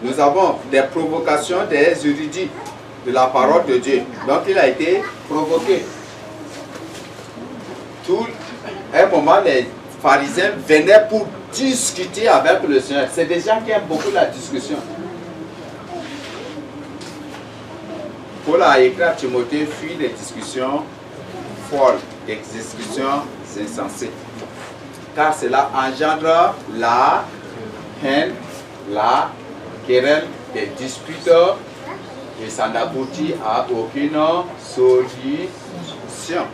nous avons des provocations des érudits de la parole de Dieu. Donc il a été provoqué. Tout un moment, les pharisiens venaient pour discuter avec le Seigneur. C'est des gens qui aiment beaucoup la discussion. Paul a écrit à Timothée, fuis les discussions folles, des discussions insensées. Car cela engendre la haine, la querelle, des disputes, et ça n'aboutit à aucune solution.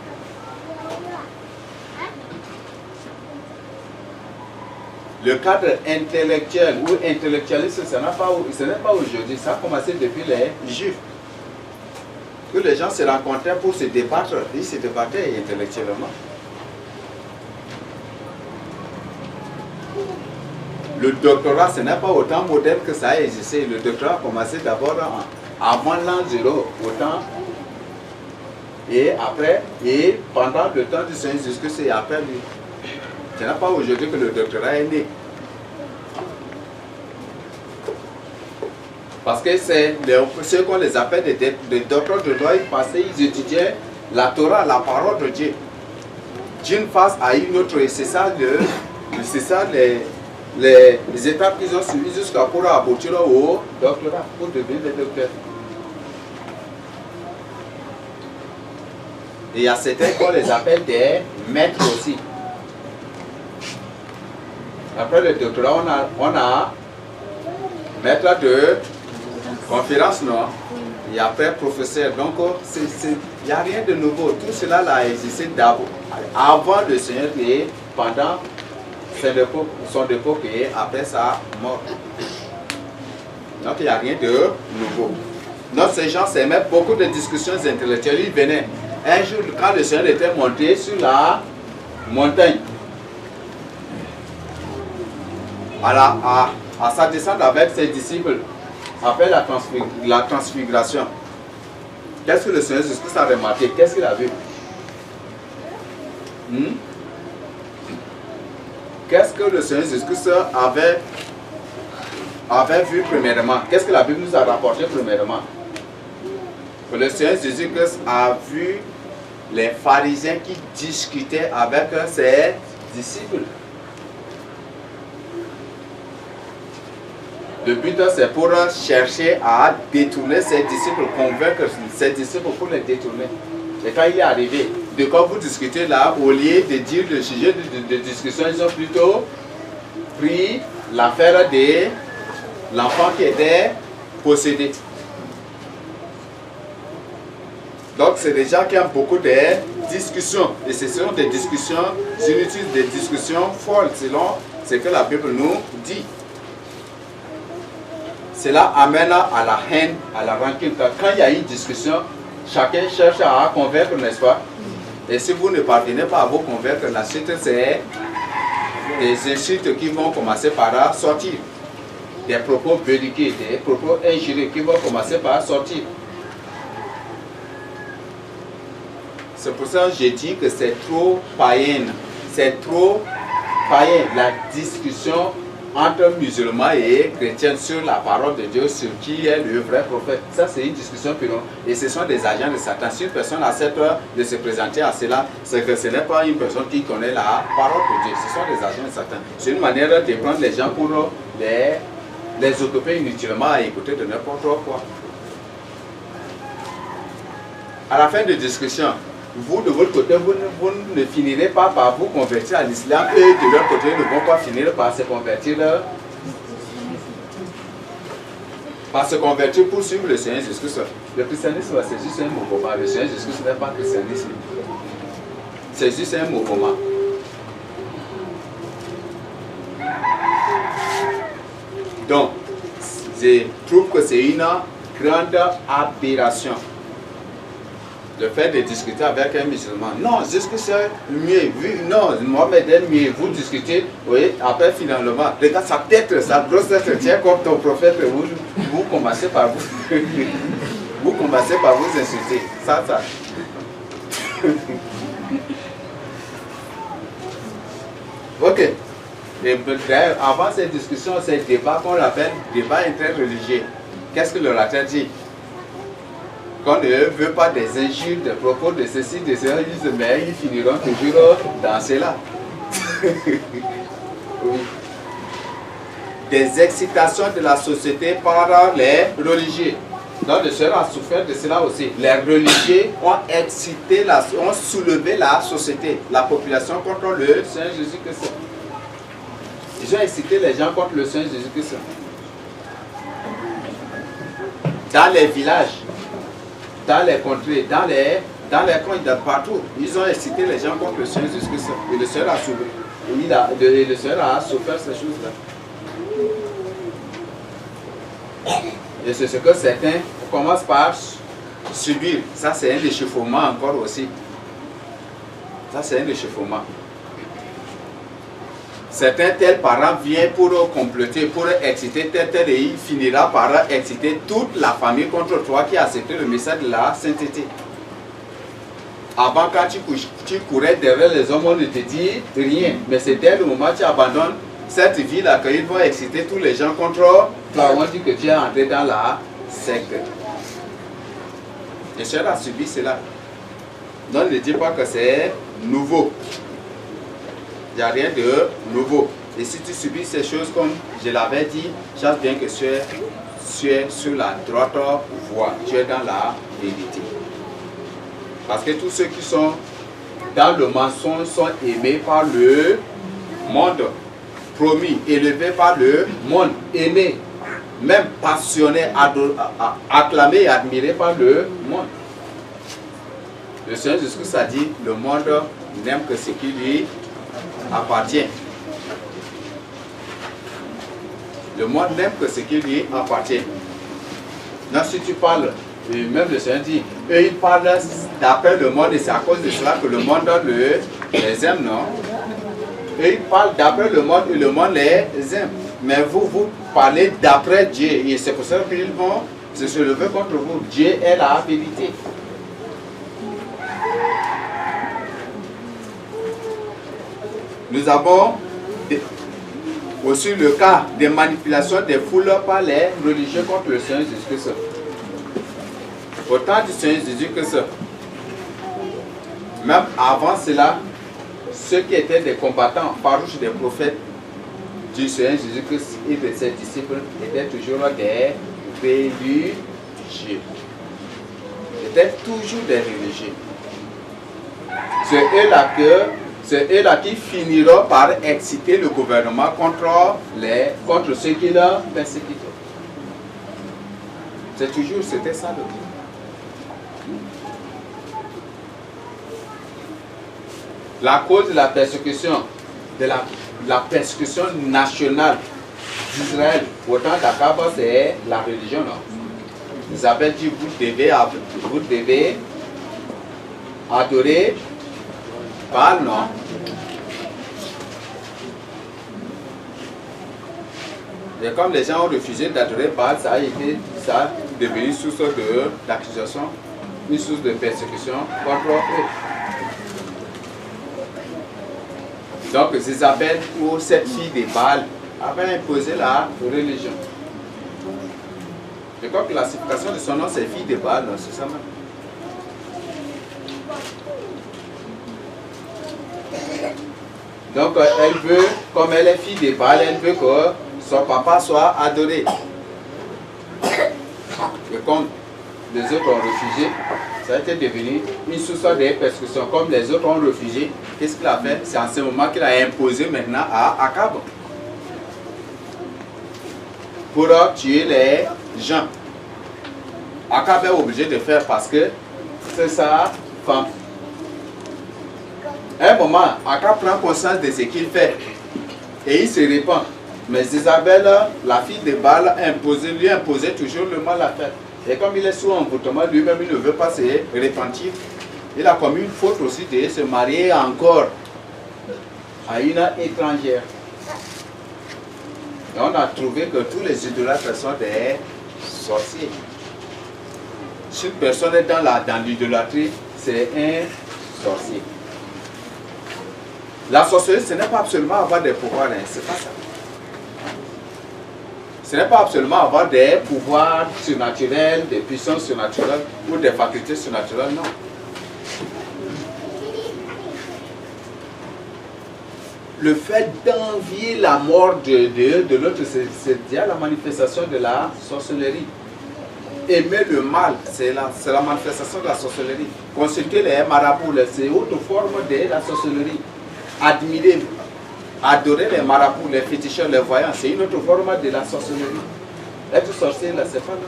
Le cadre intellectuel ou intellectualiste, ce n'est pas aujourd'hui, ça a commencé depuis les Juifs. Que les gens se rencontraient pour se débattre, ils se débattaient intellectuellement. Le doctorat, ce n'est pas autant moderne que ça a existé. Le doctorat a commencé d'abord avant l'an 0, autant. Et après, et pendant le temps du Seigneur jusqu'à c'est après lui. Ce n'est pas aujourd'hui que le doctorat est né. Parce que c'est ceux qu'on les appelle des docteurs de droit, ils passaient, ils étudiaient la Torah, la parole de Dieu. D'une face à une autre, et c'est ça, les étapes qu'ils ont suivies jusqu'à pour aboutir au doctorat, pour devenir des docteurs. Et il y a certains qu'on les appelle des maîtres aussi. Après le doctorat, on a maître de conférence, non? Et après professeur. Donc, il n'y a rien de nouveau. Tout cela a existé d'abord, avant le Seigneur et pendant son époque et après sa mort. Donc, il n'y a rien de nouveau. Donc, ces gens s'aimaient beaucoup de discussions intellectuelles. Ils venaient. Un jour, quand le Seigneur était monté sur la montagne, à sa descente avec ses disciples, après la transfiguration, qu'est-ce que le Seigneur Jésus a remarqué? Qu'est-ce qu'il a vu? Qu'est-ce que le Seigneur Jésus avait vu premièrement? Qu'est-ce que la Bible nous a rapporté premièrement? Que le Seigneur Jésus a vu les pharisiens qui discutaient avec ses disciples. Le but, c'est pour chercher à détourner ses disciples, convaincre ses disciples pour les détourner. Et quand il est arrivé, de quoi vous discutez là, au lieu de dire le sujet de discussion, ils ont plutôt pris l'affaire de l'enfant qui était possédé. Donc, c'est des gens qui ont beaucoup de discussions. Et ce sont des discussions inutiles, des discussions folles, selon ce que la Bible nous dit. Cela amène à la haine, à la rancune. Quand il y a une discussion, chacun cherche à convaincre, n'est-ce pas? Et si vous ne parvenez pas à vous convaincre, la suite, c'est des insultes qui vont commencer par sortir. Des propos belliqueux, des propos injurieux qui vont commencer par sortir. C'est pour ça que j'ai dit que c'est trop païen. C'est trop païen, la discussion entre musulmans et chrétiens sur la parole de Dieu, sur qui est le vrai prophète. Ça, c'est une discussion pure. Et ce sont des agents de Satan. Si une personne accepte de se présenter à cela, c'est que ce n'est pas une personne qui connaît la parole de Dieu. Ce sont des agents de Satan. C'est une manière de prendre les gens pour les occuper inutilement à écouter de n'importe quoi. À la fin de discussion, vous de votre côté, vous ne finirez pas par vous convertir à l'islam et de leur côté, ils ne vont pas finir par se convertir pour suivre le Seigneur Jésus-Christ. Le christianisme, c'est juste un mouvement. Le Seigneur Jésus-Christ n'est pas christianisme. C'est juste un mouvement. Donc, je trouve que c'est une grande aberration. Le fait de discuter avec un musulman. Non, juste que c'est mieux. Non, Mohamed est mieux. Vous discutez, oui, après finalement, regarde sa tête, sa grosse tête, tiens comme ton prophète, vous commencez par vous. Vous commencez par vous insulter. Ça. Ok. Et d'ailleurs, avant cette discussion, ces débats qu'on appelle débat interreligieux, qu'est-ce que l'orateur dit? Qu'on ne veut pas des injures, des propos de ceci, de cela, ils disent, mais ils finiront toujours dans cela. Oui. Des excitations de la société par les religieux. Donc le Seigneur a souffert de cela aussi. Les religieux ont excité, ont soulevé la société, la population contre le Seigneur Jésus-Christ. Ils ont excité les gens contre le Seigneur Jésus-Christ. Dans les villages, dans les contrées, dans les coins, partout, ils ont excité les gens contre le Seigneur Jésus-Christ. Et le Seigneur a soulevé. Le Seigneur a souffert ces choses-là. Et c'est ce que certains commencent par subir. Ça, c'est un échauffement encore aussi. Ça, c'est un échauffement. Certains tels parents viennent pour comploter, pour exciter tel et il finira par exciter toute la famille contre toi qui a accepté le message de la sainteté. Avant, quand tu courais derrière les hommes, on ne te dit rien. Mais c'est dès le moment où tu abandonnes cette vie-là qu'ils vont exciter tous les gens contre toi. On dit que tu es entré dans la secte. Le Seigneur a subi cela. Donc ne dis pas que c'est nouveau. Il n'y a rien de nouveau. Et si tu subis ces choses comme je l'avais dit, chasse bien que tu es sur la droite voie. Tu es dans la vérité. Parce que tous ceux qui sont dans le mensonge sont aimés par le monde. Promis, élevés par le monde. Aimés, même passionnés, acclamés et admirés par le monde. Le Seigneur Jésus-Christ a dit, le monde n'aime que ce qui lui appartient. Le monde n'aime que ce qui lui appartient. Non, si tu parles, et même le Seigneur dit, eux ils parlent d'après le monde et c'est à cause de cela que le monde les aime, non? Eux ils parlent d'après le monde et le monde les aime. Mais vous parlez d'après Dieu et c'est pour ça qu'ils vont se lever contre vous. Dieu est la vérité. Nous avons aussi le cas des manipulations des foules par les religieux contre le Seigneur Jésus-Christ. Au temps du Seigneur Jésus-Christ, même avant cela, ceux qui étaient des combattants farouches des prophètes du Seigneur Jésus-Christ et de ses disciples étaient toujours des religieux. Étaient toujours des religieux. C'est eux-là qui finiront par exciter le gouvernement contre ceux qui leur persécutent. C'était ça le but. La cause de la persécution, nationale d'Israël, au temps d'Akab, c'est la religion, non? Isabelle dit, vous devez adorer Baal, non? Et comme les gens ont refusé d'adorer Baal, ça a devenu une source d'accusation, une source de persécution contre eux. Donc Isabelle, ou cette fille de Baal, avait imposé la religion. Je crois que la signification de son nom, c'est fille de Baal, non, c'est ça même. Donc elle veut, comme elle est fille de Baal, elle veut que son papa soit adoré. Et comme les autres ont refusé, ça a été devenu une source de persécution. Comme les autres ont refusé, qu'est-ce qu'il a fait? C'est en ce moment qu'il a imposé maintenant à Akab pour tuer les gens. Akab est obligé de faire parce que c'est sa femme. À un moment, Akab prend conscience de ce qu'il fait et il se répand. Mais Isabelle, la fille de Baal, lui imposait toujours le mal à faire. Et comme il est sous envoûtement, lui-même il ne veut pas se repentir. Il a commis une faute aussi de se marier encore à une étrangère. Et on a trouvé que tous les idolâtres sont des sorciers. Si une personne est dans l'idolâtrie, c'est un sorcier. La sorcellerie, ce n'est pas absolument avoir des pouvoirs, hein, c'est pas ça. Ce n'est pas absolument avoir des pouvoirs surnaturels, des puissances surnaturelles ou des facultés surnaturelles, non. Le fait d'envier la mort de l'autre, c'est déjà la manifestation de la sorcellerie. Aimer le mal, c'est la manifestation de la sorcellerie. Consulter les marabouts, c'est une autre forme de la sorcellerie. Admirer, adorer les marabouts, les féticheurs, les voyants, c'est une autre forme de la sorcellerie. Être sorcier, là, c'est pas là.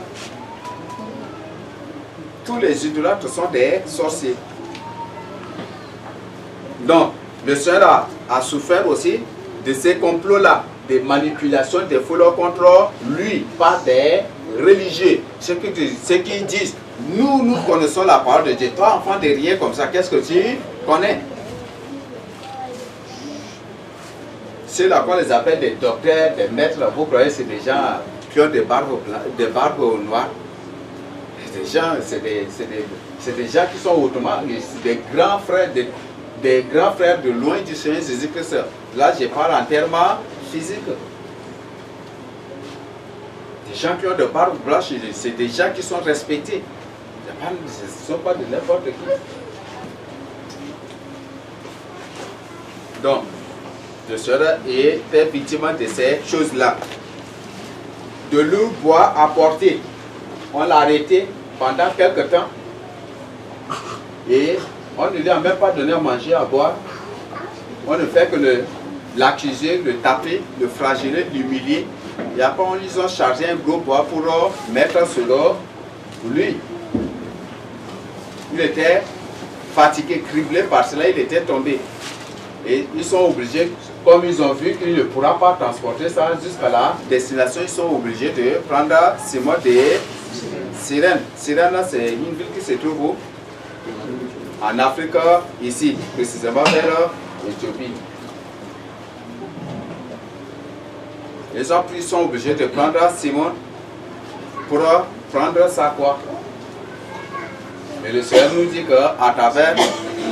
Tous les idolâtres sont des sorciers. Donc, le Seigneur a souffert aussi de ces complots-là, des manipulations, des foules contre lui, par des religieux. Ceux qui disent, nous connaissons la parole de Dieu. Toi, enfant de rien comme ça, qu'est-ce que tu connais? Ceux là qu'on les appelle des docteurs, des maîtres, vous croyez que c'est des gens qui ont des barbes noires? C'est des gens qui sont hautement, des grands frères, des grands frères de loin du Seigneur Jésus-Christ. Là, je parle en termes physiques. Des gens qui ont des barbes blanches, c'est des gens qui sont respectés. Ce ne sont pas de n'importe qui. Donc, le Seigneur était victime de ces choses-là. De lourds bois apportés. On l'a arrêté pendant quelques temps. Et on ne lui a même pas donné à manger, à boire. On ne fait que l'accuser, le taper, le flageller, l'humilier. Et après, on lui a chargé un gros bois pour mettre sur lui. Il était fatigué, criblé par cela, il était tombé. Et ils sont obligés, comme ils ont vu qu'il ne pourra pas transporter ça jusqu'à la destination, ils sont obligés de prendre Simon de Cyrène. Cyrène, c'est une ville qui se trouve où? En Afrique, ici, précisément vers l'Éthiopie. Les hommes sont obligés de prendre Simon pour prendre sa croix. Et le Seigneur nous dit qu'à travers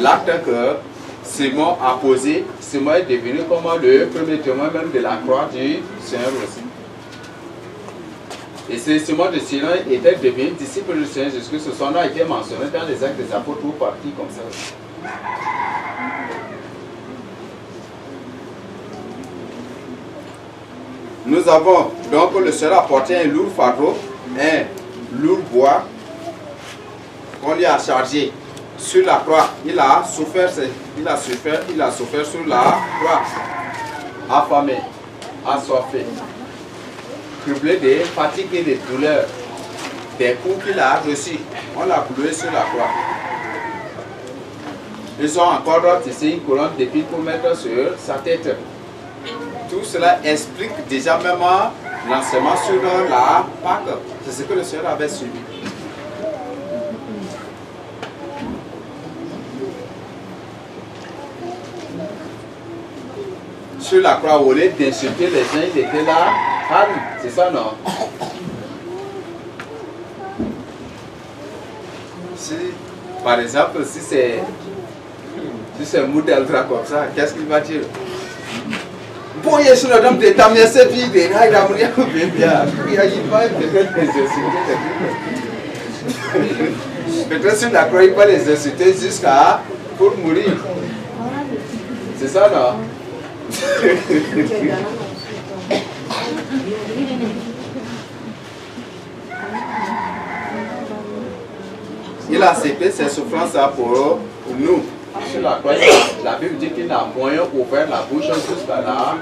l'acte que Simon a posé, Simon est devenu comme le premier témoin même de la croix du Seigneur aussi. Et c'est Simon de Cyrène était devenu disciple du Seigneur Jésus-Christ. Son nom a été mentionné dans les actes des apôtres ou partis comme ça aussi. Nous avons donc le Seigneur a porté un lourd fardeau, un lourd bois qu'on lui a chargé sur la croix. Il a souffert sur la croix, affamé, assoiffé, criblé de fatigue et de douleur, des coups qu'il a reçus. On l'a cloué sur la croix. Ils ont encore tissé une couronne d'épines pour mettre sur sa tête. Tout cela explique déjà même l'enseignement sur la Pâque. C'est ce que le Seigneur avait suivi. Sur la croix, au lieu d'insulter les gens, il était là, calme. C'est ça, non? Si, par exemple, si c'est Moudeldra comme ça, qu'est-ce qu'il va dire? Bon, il y a sur le nom de ta mère, c'est puis il va peut-être les insulter. Peut-être sur la croix, il va les insulter jusqu'à pour mourir. C'est ça, non? Il a accepté ses souffrances pour nous. Sur la croix, la Bible dit qu'il n'a point ouvert la bouche jusqu'à la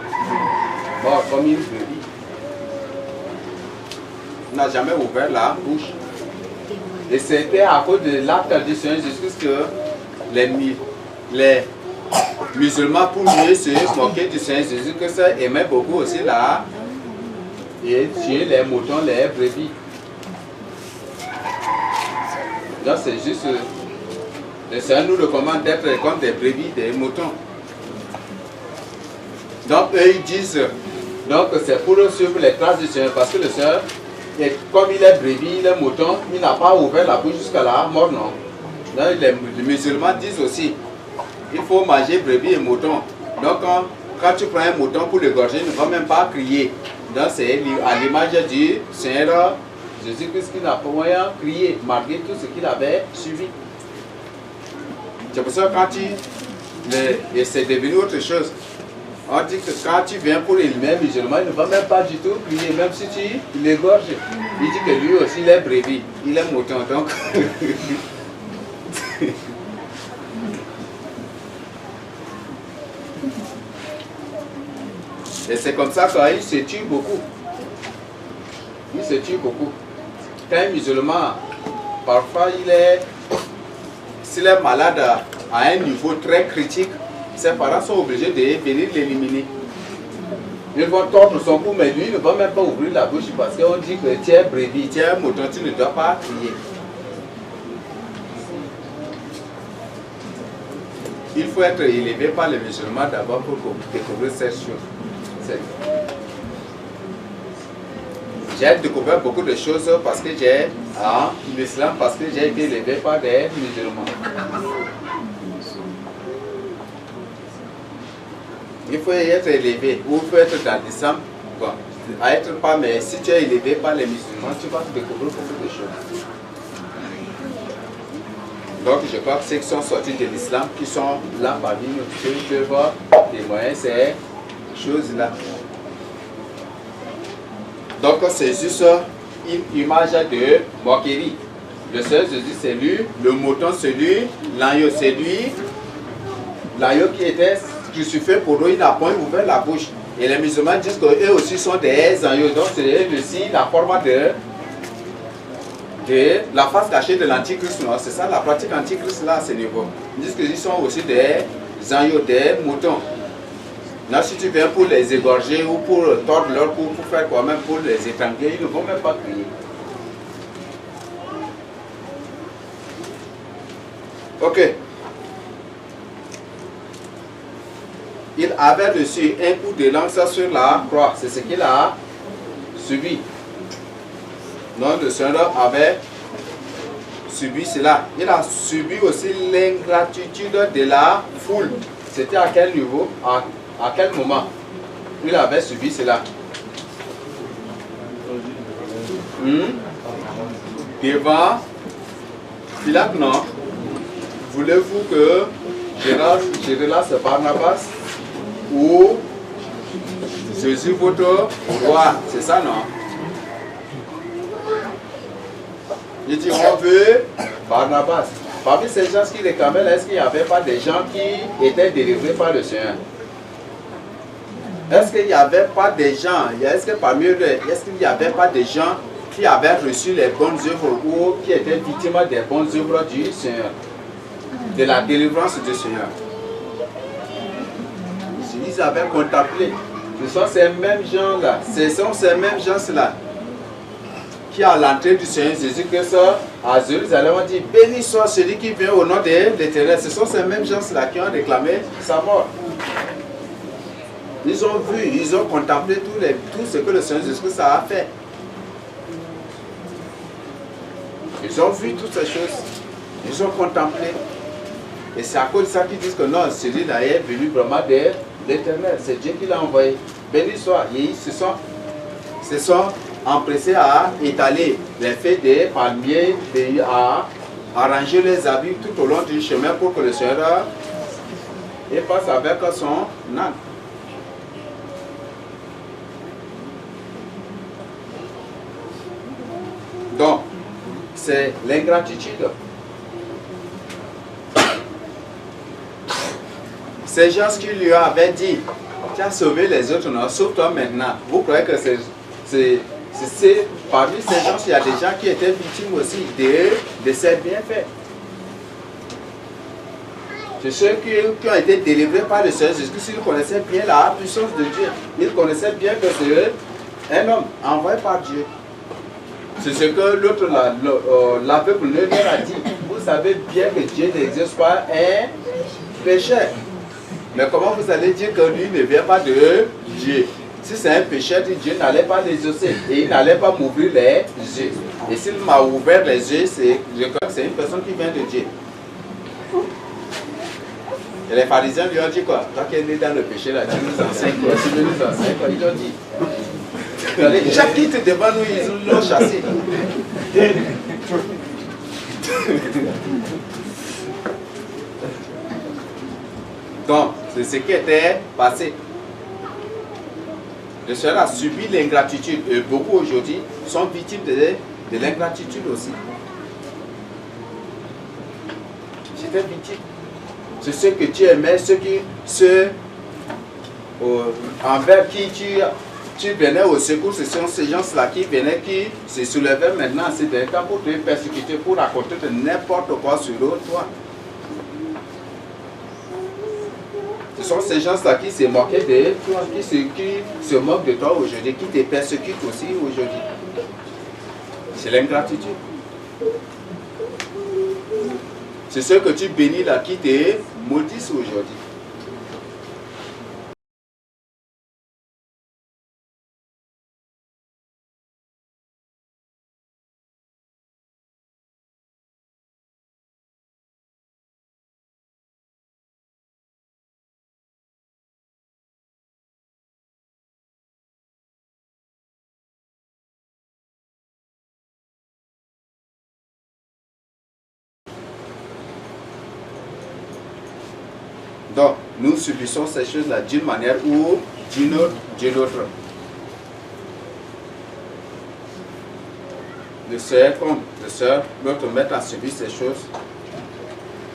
mort comme une brebis. Il n'a jamais ouvert la bouche. Et c'était à cause de l'acte du Seigneur Jésus-Christ que les musulmans, pour mieux se moquer du Seigneur Jésus-Christ, aimaient beaucoup aussi là et tuer les moutons, les brebis. Donc c'est juste, le Seigneur nous recommande d'être comme des brebis, des moutons. Donc eux ils disent, donc c'est pour suivre les traces du Seigneur, parce que le Seigneur, comme il est brebis, il est mouton, il n'a pas ouvert la bouche jusqu'à la mort, non. Donc les musulmans disent aussi, il faut manger brebis et mouton. Donc, quand tu prends un mouton pour l'égorger, il ne va même pas crier. Donc, c'est à l'image du Seigneur Jésus-Christ qui n'a pas moyen de crier, malgré tout ce qu'il avait suivi. C'est pour ça que quand et c'est devenu autre chose. On dit que quand tu viens pour éliminer un musulman, il ne va même pas du tout crier, même si tu l'égorges. Il dit que lui aussi, il est brebis, il est mouton. Donc, et c'est comme ça qu'il se tue beaucoup. Il se tue beaucoup. Quand un musulman, parfois, s'il est malade à un niveau très critique, ses parents sont obligés de venir l'éliminer. Ils vont tordre son cou, mais lui, il ne va même pas ouvrir la bouche parce qu'on dit que tu es brebis, tu es un mouton, tu ne dois pas crier. Il faut être élevé par les musulmans d'abord pour découvrir cette chose. J'ai découvert beaucoup de choses parce que j'ai en l'islam, parce que j'ai été élevé par des musulmans. Il faut être élevé, ou il faut être dans l'islam. Bon, à être pas, mais si tu es élevé par les musulmans, tu vas découvrir beaucoup de choses. Donc je crois que ceux qui sont sortis de l'islam, qui sont là parmi nous, ceux qui peuvent témoigner ces choses-là. Donc c'est juste une image de moquerie. Le Seigneur Jésus, c'est lui, le mouton, c'est lui, l'agneau, c'est lui. L'agneau qui était crucifié pour nous, il n'a pas ouvert la bouche. Et les musulmans disent qu'eux aussi sont des agneaux. Donc c'est aussi la forme de la face cachée de l'antichrist. C'est ça la pratique antichrist là à ce niveau. Ils disent qu'ils sont aussi des agneaux, des moutons. Là, si tu viens pour les égorger ou pour tordre leur cou, pour faire quoi même, pour les étrangler, ils ne vont même pas crier. Ok. Il avait reçu un coup de lance sur la croix. C'est ce qu'il a subi. Donc le Seigneur avait subi cela. Il a subi aussi l'ingratitude de la foule. C'était à quel niveau? À quel moment il avait subi cela? Devant Pilate, non? Voulez-vous que je relâche Barnabas ou Jésus votre roi? C'est ça, non? Il dit, on veut Barnabas. Parmi ces gens qui réclamaient, est-ce qu'il n'y avait pas des gens qui étaient délivrés par le Seigneur? Est-ce qu'il n'y avait pas des gens, est-ce que parmi eux, est-ce qu'il n'y avait pas des gens qui avaient reçu les bonnes œuvres ou qui étaient victimes des bonnes œuvres du Seigneur, de la délivrance du Seigneur? Ils avaient contemplé. Ce sont ces mêmes gens-là, ce sont ces mêmes gens-là qui, à l'entrée du Seigneur Jésus-Christ à Jérusalem, ont dit, béni soit celui qui vient au nom de l'Éternel. Ce sont ces mêmes gens-là qui ont réclamé sa mort. Ils ont vu, ils ont contemplé tout ce que le Seigneur Jésus-Christ a fait. Ils ont vu toutes ces choses. Ils ont contemplé. Et c'est à cause de ça qu'ils disent que non, celui-là est venu vraiment de l'Éternel. C'est Dieu qui l'a envoyé. Béni soit. Ils se sont empressés à étaler les faits des palmiers, à arranger les habits tout au long du chemin pour que le Seigneur passe avec son âne. Donc, c'est l'ingratitude. Ces gens qui lui avaient dit, tu as sauvé les autres, non, sauve-toi maintenant. Vous croyez que parmi ces gens, il y a des gens qui étaient victimes aussi de ces bienfaits. C'est ceux qui ont été délivrés par le Seigneur Jésus-Christ. Ils connaissaient bien la puissance de Dieu. Ils connaissaient bien que c'est un homme envoyé par Dieu. C'est ce que l'autre, l'aveugle leur a dit. Vous savez bien que Dieu n'existe pas un pécheur. Mais comment vous allez dire que lui ne vient pas de Dieu? Si c'est un pécheur, Dieu n'allait pas les exaucer et il n'allait pas m'ouvrir les yeux. Et s'il m'a ouvert les yeux, je crois que c'est une personne qui vient de Dieu. Et les pharisiens lui ont dit quoi? Toi qui es né dans le péché là, tu nous enseignes quoi? Tu veux nous enseigner quoi? Ils lui ont dit. Regardez, chaque qui était devant nous, ils l'ont chassé. Donc, c'est ce qui était passé. Le Seigneur a subi l'ingratitude et beaucoup aujourd'hui sont victimes de l'ingratitude aussi. J'étais victime. C'est ceux que tu aimais, ceux envers qui tu venais au secours, ce sont ces gens-là qui venaient, qui se soulevaient maintenant ces derniers temps pour te persécuter, pour raconter de n'importe quoi sur toi. Ce sont ces gens-là qui se moquaient de toi, qui se moquent de toi aujourd'hui, qui te persécutent aussi aujourd'hui. C'est l'ingratitude. C'est ceux que tu bénis là qui te maudissent aujourd'hui. Donc, nous subissons ces choses-là d'une manière ou d'une autre. Le Seigneur, comme le Seigneur, notre maître a subi ces choses.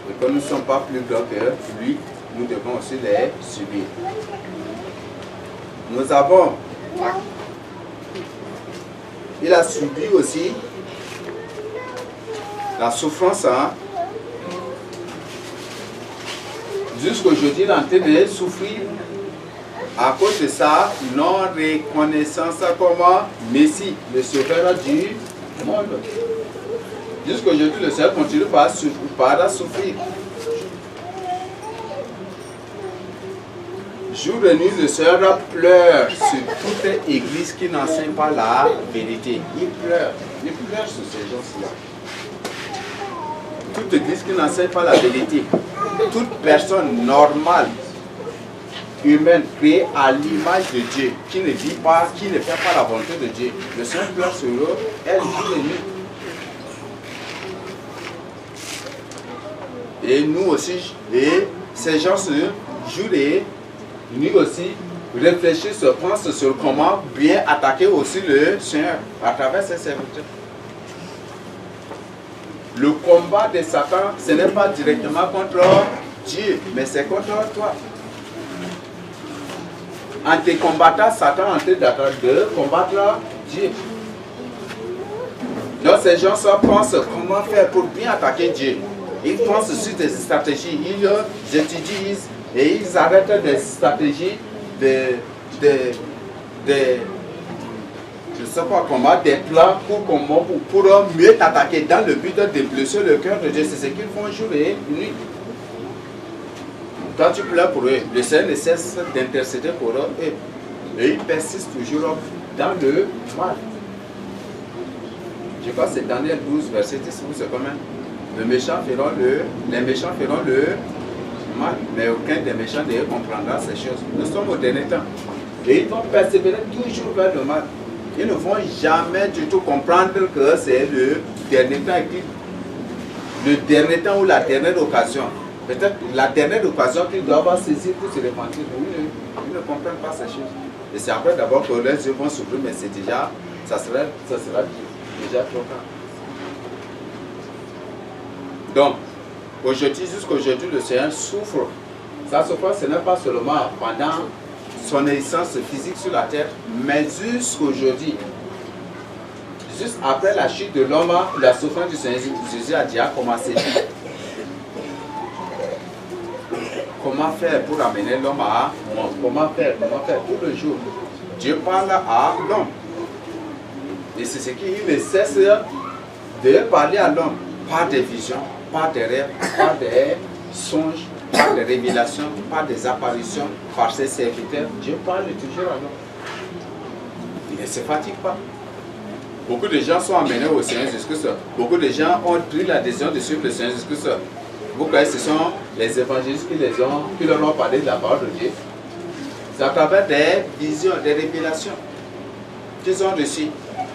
Et que nous ne sommes pas plus grands que lui, nous devons aussi les subir. Nous avons, il a subi aussi la souffrance, hein. Jusqu'aujourd'hui, il est en train de souffrir à cause de sa non-reconnaissance comme Messie, le sauveur du monde. Jusqu'aujourd'hui, le Seigneur continue par souffrir. Jour et nuit, le Seigneur pleure sur toute église qui n'enseigne pas la vérité. Il pleure sur ces gens-là. Toute église qui n'enseigne pas la vérité. Toute personne normale, humaine, créée à l'image de Dieu, qui ne vit pas, qui ne fait pas la volonté de Dieu, le Seigneur pleure sur eux, elle jour et nuit. Et nous aussi, et ces gens jour et nuit aussi, réfléchissent, pensent sur comment bien attaquer aussi le Seigneur à travers ses serviteurs. Le combat de Satan, ce n'est pas directement contre Dieu, mais c'est contre toi. En te combattant, Satan est en train de combattre Dieu. Donc ces gens pensent comment faire pour bien attaquer Dieu. Ils pensent sur des stratégies, ils étudient et ils arrêtent des stratégies je ne sais pas comment, des plans pour mieux t'attaquer dans le but de blesser le cœur de Dieu. C'est ce qu'ils font jour et nuit. Quand tu pleures pour eux, le Seigneur ne cesse d'intercéder pour eux et ils persistent toujours dans le mal. Je crois que c'est Daniel 12, verset 10, c'est combien? Les méchants feront le mal, mais aucun des méchants ne comprendra ces choses. Nous sommes au dernier temps. Et ils vont persévérer toujours vers le mal. Ils ne vont jamais du tout comprendre que c'est le dernier temps, le dernier temps ou la dernière occasion. Peut-être la dernière occasion qu'ils doivent saisir pour se repentir. Ils ne comprennent pas ces choses. Et c'est après d'abord que leurs yeux vont s'ouvrir, mais c'est déjà, ça sera déjà trop tard. Donc, aujourd'hui, jusqu'aujourd'hui, le Seigneur souffre. Sa souffrance, ce n'est pas seulement pendant son essence physique sur la terre, mais jusqu'aujourd'hui, juste après la chute de l'homme, la souffrance du Seigneur Jésus a déjà commencé. Comment faire pour amener l'homme à mort? Comment faire tout le jour? Dieu parle à l'homme. Et c'est ce qu'il ne cesse de parler à l'homme par des visions, par des rêves, par des songes, par des révélations, par des apparitions, par ses serviteurs. Dieu parle toujours à l'homme. Il ne se fatigue pas. Beaucoup de gens sont amenés au Seigneur Jésus-Christ. Beaucoup de gens ont pris la décision de suivre le Seigneur Jésus-Christ. Vous croyez que ce sont les évangélistes qui leur ont parlé de la parole de Dieu? C'est à travers des visions, des révélations qu'ils ont reçues,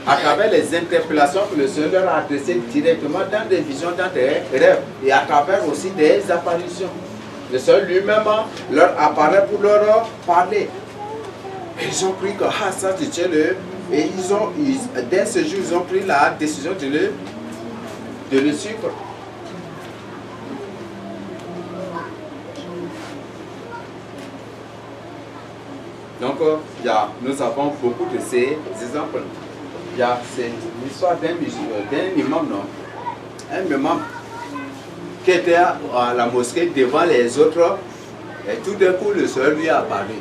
à travers les interpellations que le Seigneur leur a adressées directement dans des visions, dans des rêves, et à travers aussi des apparitions. Le Seigneur lui-même leur apparaît pour leur parler. Et ils ont pris que ça c'est Dieu. Et dès ce jour, ils ont pris la décision de le suivre. Donc, nous avons beaucoup de ces exemples. C'est l'histoire d'un imam, non? Un imam qui était à la mosquée devant les autres, et tout d'un coup, le Seigneur lui a apparu.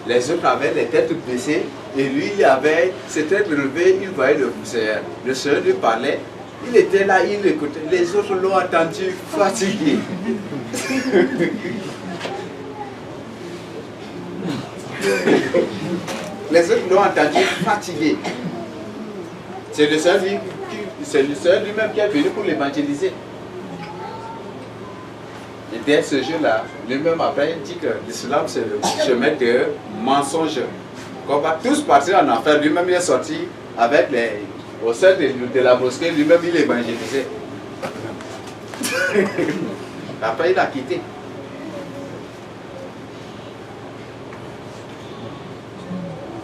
Les autres avaient les têtes baissées, et lui, il avait ses têtes relevées, il voyait le Seigneur. Le Seigneur lui parlait, il était là, il écoutait. Les autres l'ont entendu fatigué. Les autres l'ont entendu fatigué. C'est le Seigneur lui-même qui est venu pour l'évangéliser. Et dès ce jour-là, lui-même après, il dit que l'islam c'est le chemin de mensonge. Qu'on va tous partir en enfer. Lui-même il est sorti avec au sein de la mosquée, lui-même il évangélisait. Après il a quitté.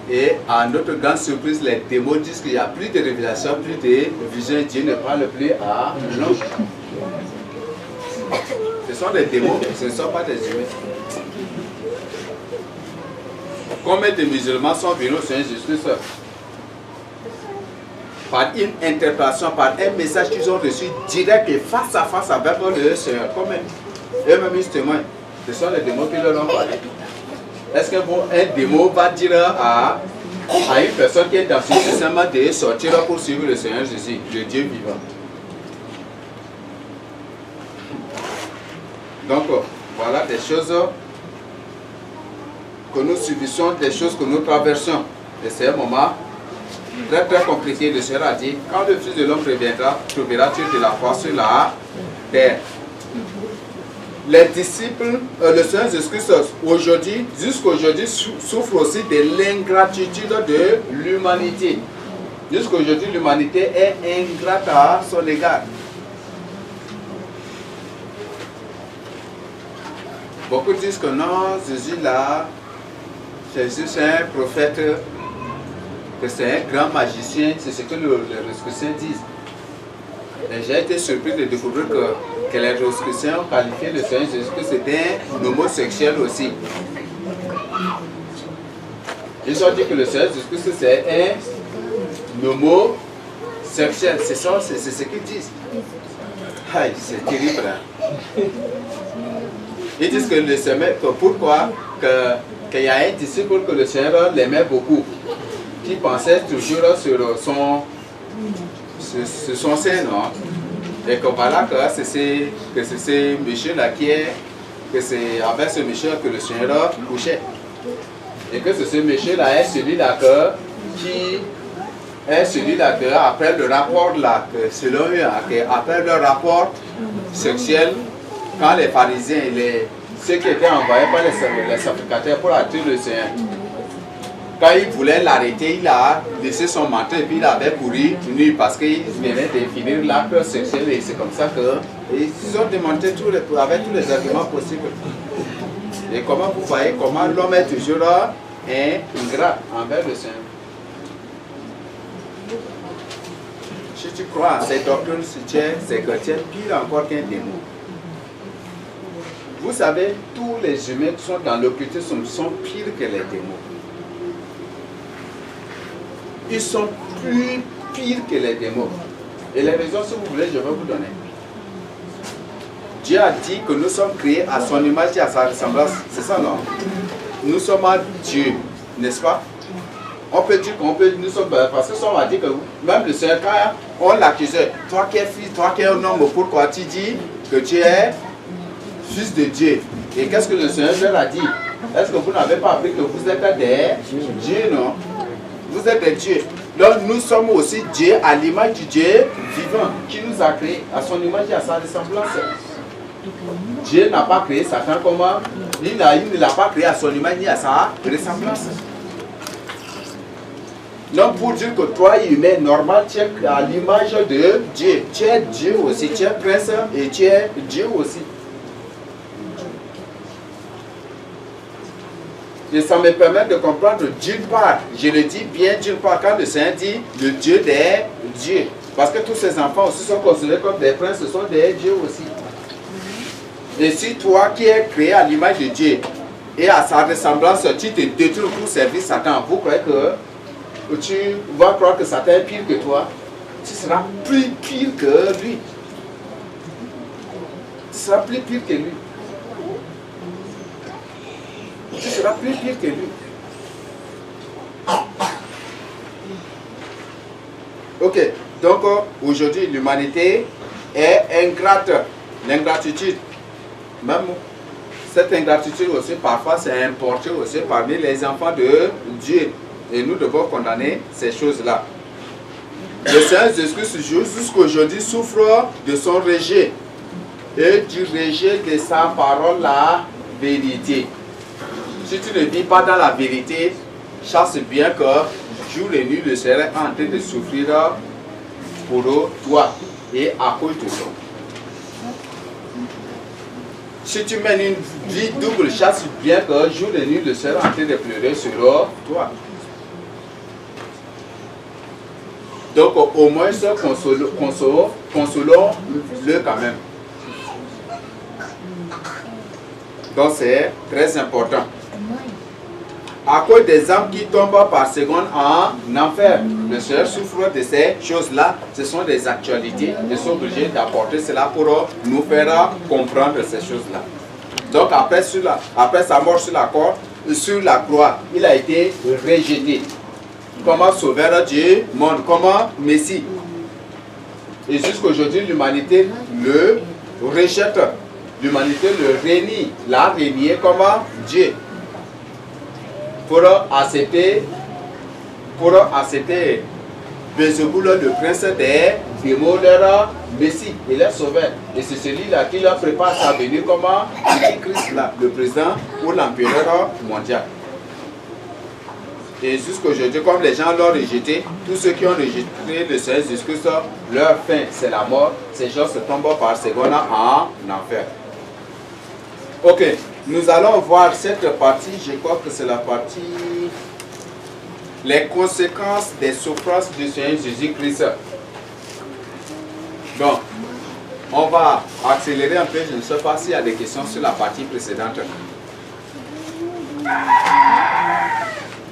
Et à notre grande surprise, les démons disent qu'il n'y a plus de révélation, plus de vision. Dieu ne parle plus à l'homme. Ce sont des démons, ce ne sont pas des humains. Combien de musulmans sont venus au Seigneur Jésus-Christ par une interprétation, par un message qu'ils ont reçu direct et face à face avec le Seigneur? Combien? Eux-mêmes ils témoignent. Ce sont les démons qui leur ont parlé. Est-ce qu'un démon va dire à une personne qui est dans ce système de sortir pour suivre le Seigneur Jésus, le Dieu vivant? Donc, voilà des choses que nous subissons, des choses que nous traversons. Et c'est un moment très très compliqué. Le Seigneur a dit, quand le Fils de l'homme reviendra, trouvera-t-il de la foi sur la terre? Les disciples, le Seigneur Jésus-Christ, aujourd'hui, jusqu'aujourd'hui, souffre aussi de l'ingratitude de l'humanité. Jusqu'aujourd'hui, l'humanité est ingrate à son égard. Beaucoup disent que non, Jésus là, Jésus c'est un prophète, que c'est un grand magicien, c'est ce que les Rosicruciens disent. Et j'ai été surpris de découvrir que les Rosicruciens ont qualifié le Seigneur Jésus que c'était un homosexuel aussi. Ils ont dit que le Seigneur Jésus c'est un homosexuel, c'est ça, c'est ce qu'ils disent. Aïe, c'est terrible. Hein? Ils disent que le Seigneur, pourquoi qu'il y a un disciple que le Seigneur l'aimait beaucoup, qui pensait toujours sur son sein, non? Et que voilà que c'est ce monsieur-là que c'est avec ce monsieur que le Seigneur couchait. Et que ce monsieur-là est celui-là qui est celui-là que après le rapport là, que selon eux, après le rapport sexuel, quand les pharisiens, ceux qui étaient envoyés par les sacrificateurs pour attirer le Seigneur, quand ils voulaient l'arrêter, il a laissé son manteau et puis il avait couru nu parce qu'il venait de finir l'acte sexuel et c'est comme ça qu'ils ont démonté avec tous les arguments possibles. Et comment vous voyez comment l'homme est toujours ingrat envers le Seigneur. Si tu crois à ces doctrines, si tu es chrétien, pire encore qu'un démon. Vous savez, tous les humains qui sont dans l'occultisme sont pires que les démons. Ils sont plus pires que les démons. Et les raisons, si vous voulez, je vais vous donner. Dieu a dit que nous sommes créés à son image et à sa ressemblance. C'est ça, non? Nous sommes à Dieu, n'est-ce pas? On peut dire nous sommes, parce que ça, on a dit que même le Seigneur, quand on l'accusait, toi qui es fils, toi qui es un homme, pourquoi tu dis que tu es fils de Dieu? Et qu'est-ce que le Seigneur leur a dit? Est-ce que vous n'avez pas appris que vous êtes des dieux, non? Vous êtes des dieux. Donc nous sommes aussi Dieu à l'image du Dieu vivant qui nous a créés à son image et à sa ressemblance. Dieu n'a pas créé Satan comment? Il ne l'a pas créé à son image ni à sa ressemblance. Non, pour dire que toi, humain normal, tu es à l'image de Dieu. Tu es Dieu aussi, tu es prince et tu es Dieu aussi. Et ça me permet de comprendre d'une part, je le dis bien d'une part, quand le Seigneur dit le Dieu des dieux. Parce que tous ces enfants aussi sont considérés comme des princes, ce sont des dieux aussi. Et si toi qui es créé à l'image de Dieu et à sa ressemblance, tu te détournes pour servir Satan, vous croyez que tu vas croire que Satan est pire que toi? Tu seras plus pire que lui. Tu seras plus pire que lui. Tu seras plus pire que lui. Ok, donc aujourd'hui l'humanité est ingrate. L'ingratitude, même cette ingratitude aussi parfois c'est importé aussi parmi les enfants de Dieu. Et nous devons condamner ces choses-là. Le Seigneur Jésus-Christ jusqu'aujourd'hui souffre de son rejet et du rejet de sa parole, la vérité. Si tu ne vis pas dans la vérité, chasse bien que jour et nuit le Seigneur est en train de souffrir pour toi et à cause de toi. Si tu mènes une vie double, chasse bien que jour et nuit le Seigneur est en train de pleurer sur toi. Donc au moins consolons-le quand même. Donc c'est très important. À cause des âmes qui tombent par seconde en enfer, le Seigneur souffre de ces choses-là. Ce sont des actualités. Ils sont obligés d'apporter cela pour nous faire comprendre ces choses-là. Donc après sa mort sur la croix, il a été rejeté. Comment sauveur du monde, comment Messie. Et jusqu'aujourd'hui, l'humanité le rejette. L'humanité le renie, l'a renié comme Dieu. Pour accepter Bézéboul, le prince des démons, leur Messie et leur sauveur. Et c'est celui-là qui leur prépare sa venue comme Christ, là, le président ou l'empereur mondial. Et jusqu'aujourd'hui, comme les gens l'ont rejeté, tous ceux qui ont rejeté le Seigneur Jésus-Christ, leur fin, c'est la mort. Ces gens se tombent par seconde en enfer. Ok, nous allons voir cette partie, je crois que c'est la partie les conséquences des souffrances du Seigneur Jésus-Christ. Donc, on va accélérer un peu, je ne sais pas s'il y a des questions sur la partie précédente.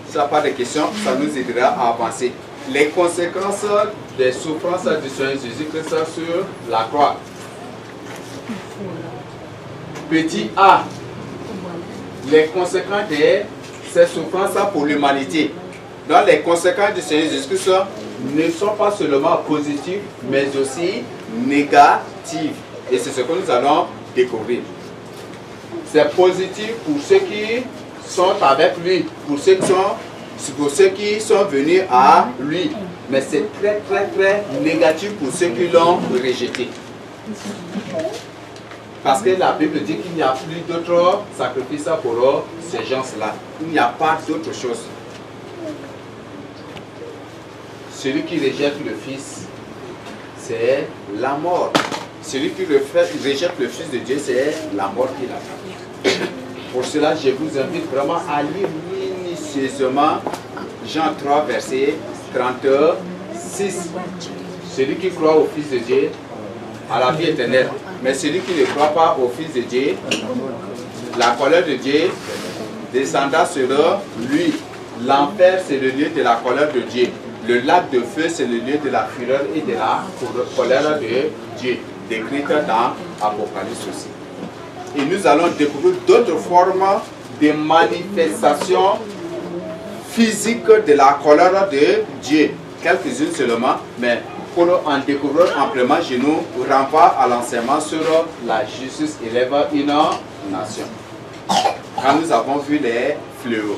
S'il n'y a pas de questions, ça nous aidera à avancer. Les conséquences des souffrances du Seigneur Jésus-Christ sur la croix. Petit a, les conséquences de ces souffrances pour l'humanité. Donc les conséquences du Seigneur Jésus-Christ ne sont pas seulement positives, mais aussi négatives. Et c'est ce que nous allons découvrir. C'est positif pour ceux qui sont avec lui, pour ceux qui sont venus à lui. Mais c'est très très très négatif pour ceux qui l'ont rejeté. Parce que la Bible dit qu'il n'y a plus d'autres sacrifices pour ces gens-là. Il n'y a pas d'autre chose. Celui qui rejette le Fils, c'est la mort. Celui qui rejette le Fils de Dieu, c'est la mort qu'il attend. Pour cela, je vous invite vraiment à lire minutieusement Jean 3, verset 36. Celui qui croit au Fils de Dieu a la vie éternelle. Mais celui qui ne croit pas au Fils de Dieu, la colère de Dieu descendra sur lui. L'enfer, c'est le lieu de la colère de Dieu. Le lac de feu, c'est le lieu de la fureur et de la colère de Dieu, décrite dans Apocalypse aussi. Et nous allons découvrir d'autres formes de manifestations physiques de la colère de Dieu. Quelques-unes seulement, mais pour en découvrir amplement, je nous renvoie à l'enseignement sur la justice élève une nation. Quand nous avons vu les fléaux.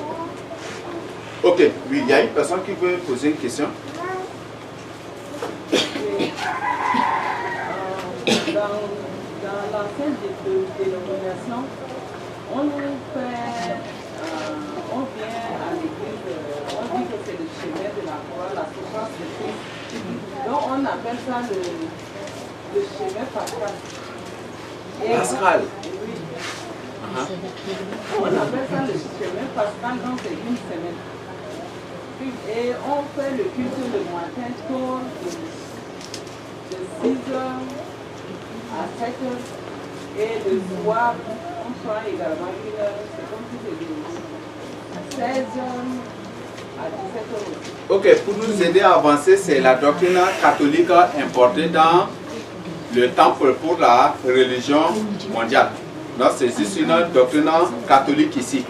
Ok, oui, il y a une personne qui veut poser une question. Dans Dans l'ancienne dénomination, on vient à l'église, on dit que c'est le chemin de la croix, la souffrance de Christ. Donc on appelle ça le chemin pascal. Pascal. Oui. On appelle ça le chemin pascal, donc c'est une semaine. Et on fait le culte le matin tôt de 6h à 7h. Et le soir, on prend également une heure, c'est comme si c'était 16h à 17h aussi. Ok, pour nous aider à avancer, c'est la doctrine catholique importée dans le temple pour la religion mondiale. Donc c'est juste une doctrine catholique ici.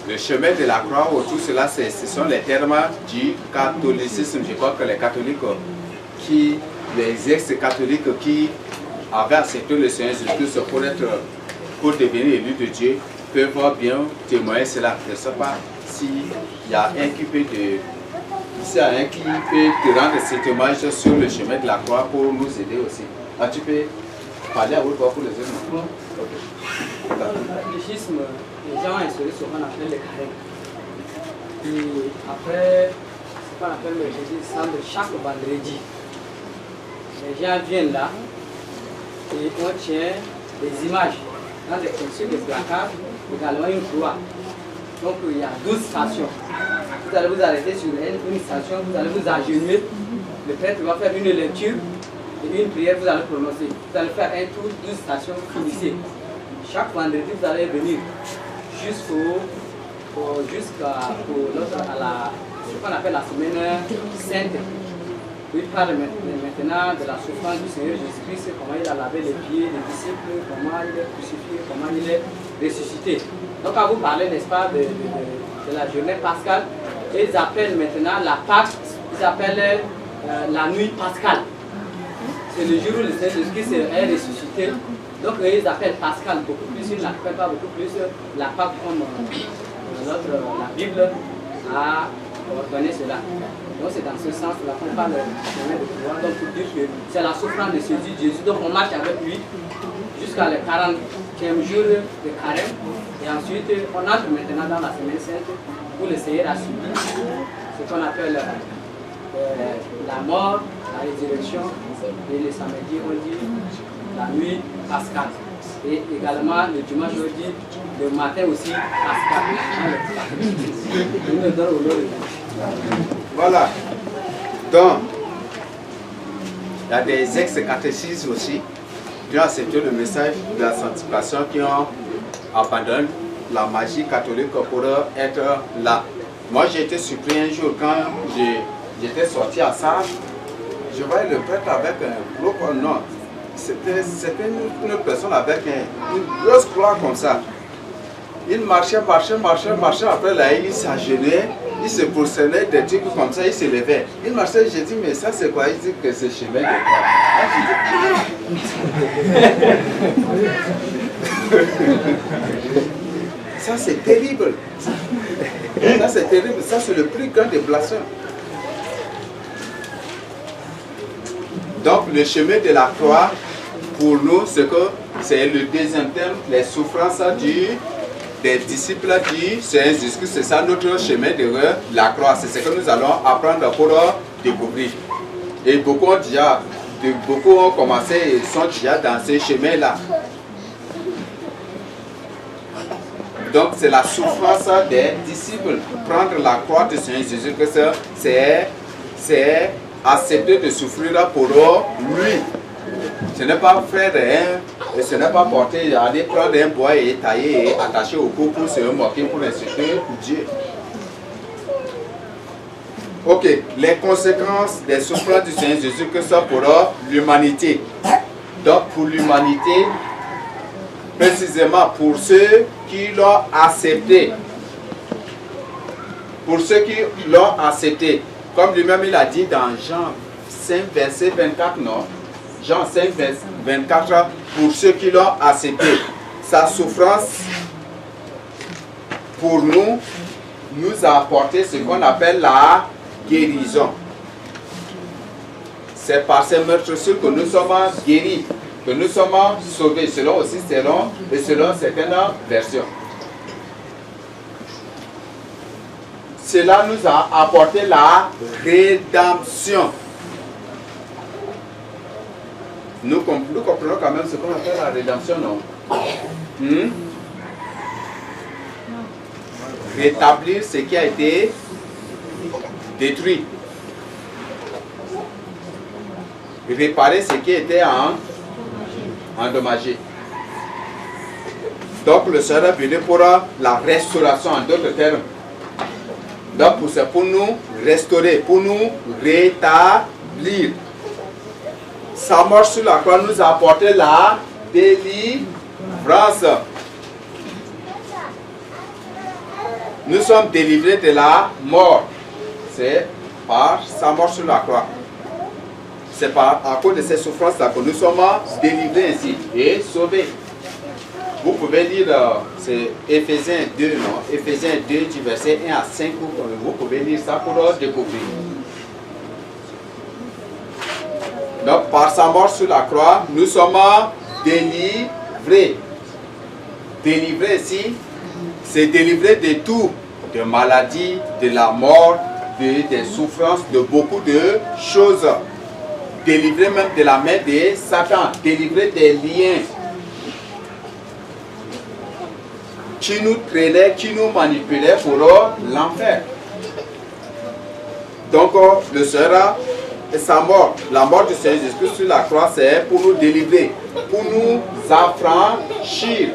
Le chemin de la croix, tout cela, ce sont les termes du catholicisme. Je crois que les catholiques, les ex-catholiques qui avaient accepté le Seigneur Jésus pour devenir élus de Dieu, peuvent bien témoigner cela. Je ne sais pas s'il y a un qui peut te rendre ce témoignage sur le chemin de la croix pour nous aider aussi. Ah, tu peux parler à votre voix pour les autres. Okay. Le schisme, les gens instaurent ce qu'on appelle le carême. Et après, ce qu'on appelle le Jésus semble chaque vendredi. Les gens viennent là et on tient des images dans des consoles de placards, également une croix. Donc il y a 12 stations. Vous allez vous arrêter sur une station, vous allez vous agenouiller. Le prêtre va faire une lecture et une prière, vous allez prononcer. Vous allez faire un tour, 12 stations, finissez. Chaque vendredi, vous allez venir jusqu'à ce qu'on appelle la semaine sainte. Il parle maintenant de la souffrance du Seigneur Jésus-Christ, comment il a lavé les pieds des disciples, comment il est crucifié, comment il est ressuscité. Donc quand vous parlez, n'est-ce pas, de la journée pascale, ils appellent maintenant la Pâque, ils appellent la nuit pascale. C'est le jour où le Seigneur Jésus-Christ est ressuscité. Donc ils appellent Pascal beaucoup plus, ils n'appellent pas beaucoup plus la Pâque comme la Bible a ordonné cela. Donc c'est dans ce sens-là qu'on parle de chemin de croix. Donc pour dire que c'est la souffrance de Jésus. Donc on marche avec lui jusqu'à le 40e jour de carême. Et ensuite on entre maintenant dans la semaine sainte où le Seigneur a subi ce qu'on appelle la mort, la résurrection. Et le samedi on dit la nuit pascale. Et également le dimanche on dit le matin aussi pascal. Voilà. Donc, il y a des ex-catéchistes aussi qui ont accepté le message de la sanctification, qui ont abandonné la magie catholique pour être là. Moi, j'ai été surpris un jour quand j'étais sorti à Sarre. Je voyais le prêtre avec un gros non. C'était une personne avec une grosse croix comme ça. Il marchait. Après là, il s'agenouillait. Il se prosternait, des trucs comme ça, il se levait. Il marchait, j'ai dit, mais ça c'est quoi? Il dit que c'est chemin de croix. Ça c'est terrible. Ça c'est terrible. Ça c'est le plus grand des blasphèmes. Donc le chemin de la croix, pour nous, c'est le deuxième thème, les souffrances des disciples du Seigneur Jésus-Christ. C'est ça notre chemin de la croix. C'est ce que nous allons apprendre pour découvrir. Et beaucoup ont commencé et sont déjà dans ce chemin-là. Donc c'est la souffrance des disciples. Prendre la croix du Seigneur Jésus-Christ, c'est accepter de souffrir pour lui. Ce n'est pas faire ce n'est pas porter, aller prendre un bois et tailler et attacher au cou pour se moquer, pour insulter Dieu. Ok, les conséquences des souffrances du Seigneur Jésus-Christ pour l'humanité. Donc pour l'humanité, précisément pour ceux qui l'ont accepté. Pour ceux qui l'ont accepté. Comme lui-même il a dit dans Jean 5, verset 24, non? Jean 5, verset 24, pour ceux qui l'ont accepté. Sa souffrance pour nous a apporté ce qu'on appelle la guérison. c'est par ces meurtrissures que nous sommes guéris, que nous sommes sauvés, selon certaines versions. Cela nous a apporté la rédemption. Nous comprenons quand même ce qu'on appelle la rédemption, non? Rétablir ce qui a été détruit. Réparer ce qui était endommagé. Donc le Seigneur est venu pour la restauration, en d'autres termes. Donc c'est pour nous restaurer, pour nous rétablir. Sa mort sur la croix nous a apporté la délivrance. Nous sommes délivrés de la mort. C'est par sa mort sur la croix. C'est à cause de ces souffrances-là que nous sommes délivrés ainsi et sauvés. Vous pouvez lire, c'est Éphésiens 2, non? Éphésiens 2 du verset 1 à 5, vous pouvez lire ça pour découvrir. Donc par sa mort sur la croix, nous sommes délivrés. Délivrés ici, c'est délivré de tout, de maladies, de la mort, des souffrances, de beaucoup de choses. Délivré même de la main de Satan, délivré des liens qui nous traînaient, qui nous manipulaient pour l'enfer. Donc le Seigneur et sa mort, la mort du Seigneur Jésus sur la croix, c'est pour nous délivrer, pour nous affranchir.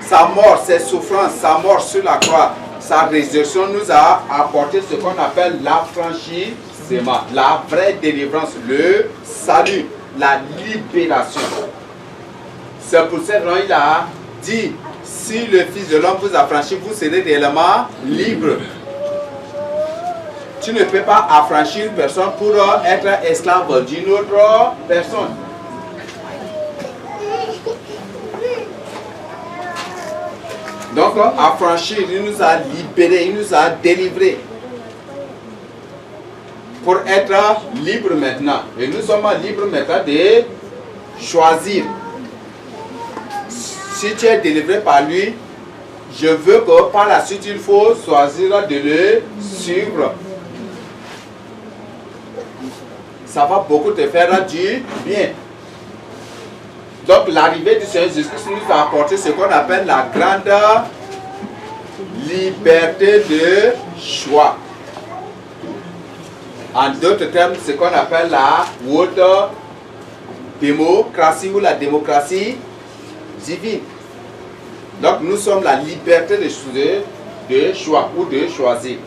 Sa mort, ses souffrances, sa mort sur la croix, sa résurrection nous a apporté ce qu'on appelle l'affranchissement, la vraie délivrance, le salut, la libération. C'est pour cette raison qu'il a dit, si le Fils de l'homme vous affranchit, vous serez réellement libre. Tu ne peux pas affranchir une personne pour être esclave d'une autre personne. Donc, affranchir, il nous a libérés, il nous a délivrés. Pour être libres maintenant. Et nous sommes libres maintenant de choisir. Si tu es délivré par lui, je veux que par la suite, il faut choisir de le suivre. Ça va beaucoup te faire du bien. Donc l'arrivée du Seigneur Jésus-Christ nous a apporté ce qu'on appelle la grande liberté de choix. En d'autres termes, ce qu'on appelle la haute démocratie ou la démocratie divine. Donc nous sommes la liberté de choix ou de choisir.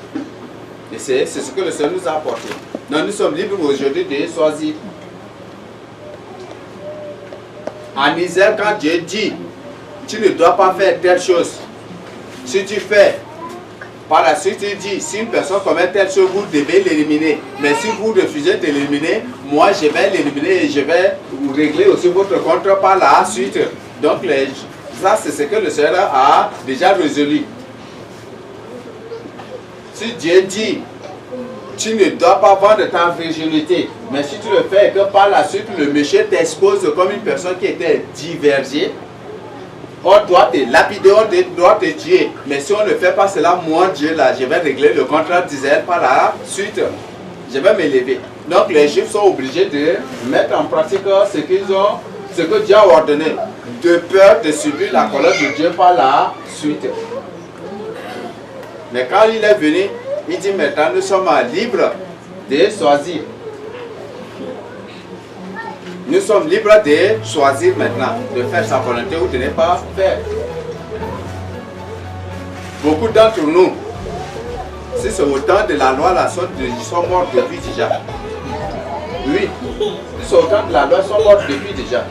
Et c'est ce que le Seigneur nous a apporté. Donc nous sommes libres aujourd'hui de choisir. En Israël, quand Dieu dit, tu ne dois pas faire telle chose, si tu fais, par la suite il dit, si une personne commet telle chose, vous devez l'éliminer. Mais si vous refusez de l'éliminer, moi je vais l'éliminer et je vais vous régler aussi votre compte par la suite. Donc ça c'est ce que le Seigneur a déjà résolu. Si Dieu dit, tu ne dois pas vendre ta virginité, mais si tu le fais et que par la suite le méchant t'expose comme une personne qui était divergée, on doit te lapider, on doit te tuer. Mais si on ne fait pas cela, moi Dieu là, je vais régler le contrat d'Israël par la suite. Je vais m'élever. Donc les Juifs sont obligés de mettre en pratique ce que Dieu a ordonné, de peur de subir la colère de Dieu par la suite. Mais quand il est venu, il dit maintenant nous sommes libres de choisir. Nous sommes libres de choisir maintenant, de faire sa volonté ou de ne pas faire. Beaucoup d'entre nous, si c'est au temps de la loi, ils sont morts depuis déjà. Oui, si c'est au temps de la loi, ils sont morts depuis déjà.